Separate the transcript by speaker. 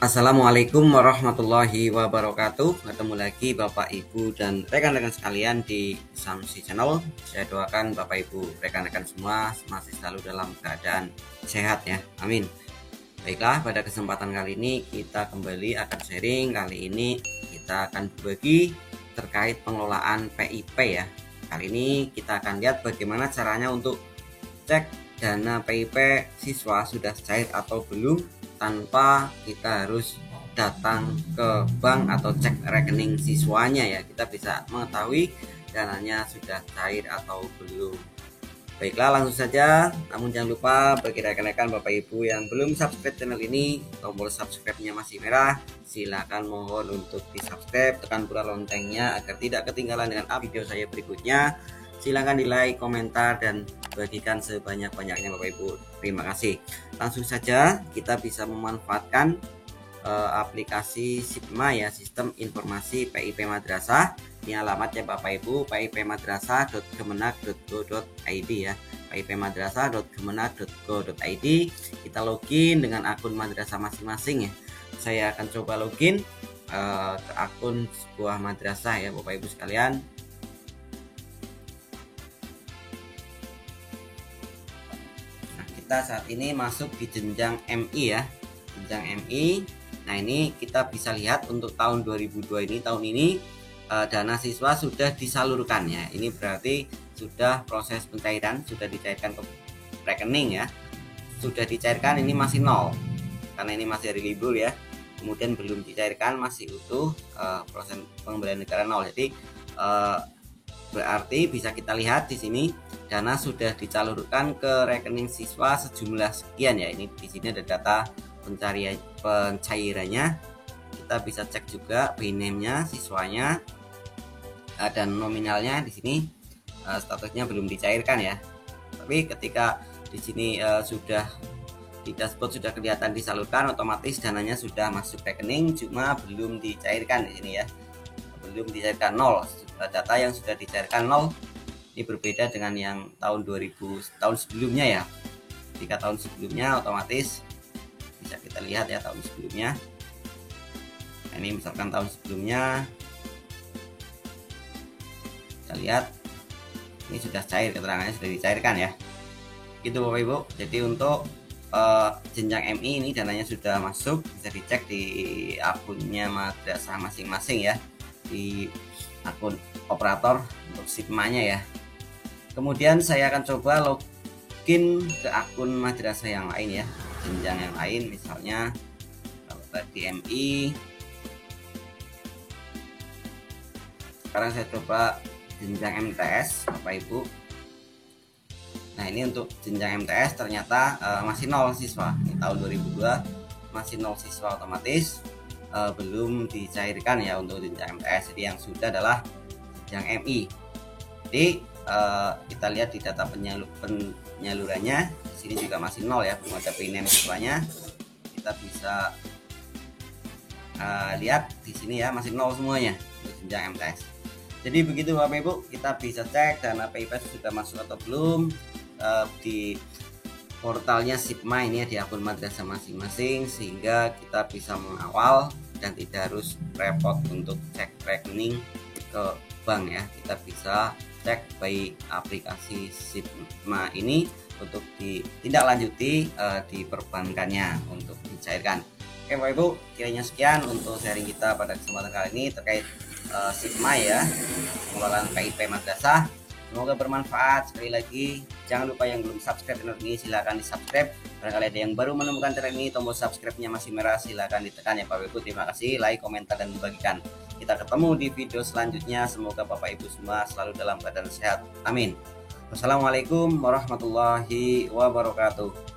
Speaker 1: Assalamualaikum warahmatullahi wabarakatuh. Ketemu lagi Bapak Ibu dan rekan-rekan sekalian di Samsi Channel. Saya doakan Bapak Ibu rekan-rekan semua masih selalu dalam keadaan sehat ya. Amin. Baiklah, pada kesempatan kali ini kita kembali akan sharing. Kali ini kita akan berbagi terkait pengelolaan PIP ya. Kali ini kita akan lihat bagaimana caranya untuk cek dana PIP siswa sudah cair atau belum, tanpa kita harus datang ke bank atau cek rekening siswanya ya. Kita bisa mengetahui dananya sudah cair atau belum. Baiklah, langsung saja. Namun jangan lupa bagi rekan-rekan Bapak Ibu yang belum subscribe channel ini, tombol subscribe-nya masih merah, silakan mohon untuk di subscribe, tekan pula loncengnya agar tidak ketinggalan dengan video saya berikutnya. Silahkan di like, komentar, dan bagikan sebanyak-banyaknya Bapak Ibu. Terima kasih. Langsung saja kita bisa memanfaatkan aplikasi SIPMA ya, Sistem Informasi PIP Madrasah. Ini alamatnya Bapak Ibu, pipmadrasah.kemenag.go.id ya, pipmadrasah.kemenag.go.id. Kita login dengan akun madrasah masing-masing ya. Saya akan coba login ke akun sebuah madrasah ya Bapak Ibu sekalian. Kita saat ini masuk di jenjang MI ya, jenjang MI. Nah, ini kita bisa lihat untuk tahun 2002 ini, tahun ini dana siswa sudah disalurkan ya. Ini berarti sudah proses pencairan, sudah dicairkan ke rekening ya. Sudah dicairkan, ini masih nol karena ini masih hari libur ya. Kemudian belum dicairkan, masih utuh, proses pengembalian negara nol. Jadi berarti bisa kita lihat di sini dana sudah dicalurkan ke rekening siswa sejumlah sekian ya. Ini di sini ada data pencairannya. Kita bisa cek juga by name-nya siswanya dan nominalnya. Di sini statusnya belum dicairkan ya. Tapi ketika di sini sudah di dashboard sudah kelihatan disalurkan, otomatis dananya sudah masuk rekening, cuma belum dicairkan di sini ya. Belum dicairkan nol. Data yang sudah dicairkan nol. Ini berbeda dengan yang tahun 2000 tahun sebelumnya ya. Jika tahun sebelumnya otomatis bisa kita lihat ya tahun sebelumnya. Nah, ini misalkan tahun sebelumnya kita lihat ini sudah cair, keterangannya sudah dicairkan ya. Gitu Bapak Ibu. Jadi untuk jenjang MI ini dananya sudah masuk, bisa dicek di akunnya madrasah masing-masing ya, di akun operator untuk SIPMA-nya ya. Kemudian saya akan coba login ke akun madrasah yang lain ya, jenjang yang lain, misalnya kalau tadi MI, sekarang saya coba jenjang MTS Bapak Ibu. Nah, ini untuk jenjang MTS ternyata masih nol siswa. Ini tahun 2002 masih nol siswa, otomatis belum dicairkan ya untuk jenjang MTS. Jadi yang sudah adalah jenjang MI. Jadi kita lihat di data penyalurannya, di sini juga masih nol ya, belum ada name siswanya. Kita bisa lihat di sini ya, masih nol semuanya untuk jenjang MTS. Jadi begitu Bapak Ibu, kita bisa cek dana PIP sudah masuk atau belum di portalnya SIPMA ini ya, di akun madrasah masing-masing, sehingga kita bisa mengawal dan tidak harus repot untuk cek rekening ke bank ya. Kita bisa cek by aplikasi SIPMA ini untuk ditindaklanjuti di perbankannya untuk dicairkan. Oke Bapak Ibu, kiranya sekian untuk sharing kita pada kesempatan kali ini terkait SIPMA ya, pengelolaan PIP madrasah. Semoga bermanfaat. Sekali lagi, jangan lupa yang belum subscribe channel ini silahkan di subscribe. Barangkali ada yang baru menemukan channel ini, tombol subscribe-nya masih merah, silahkan ditekan ya Bapak Ibu. Terima kasih, like, komentar, dan bagikan. Kita ketemu di video selanjutnya. Semoga Bapak Ibu semua selalu dalam keadaan sehat. Amin. Wassalamualaikum warahmatullahi wabarakatuh.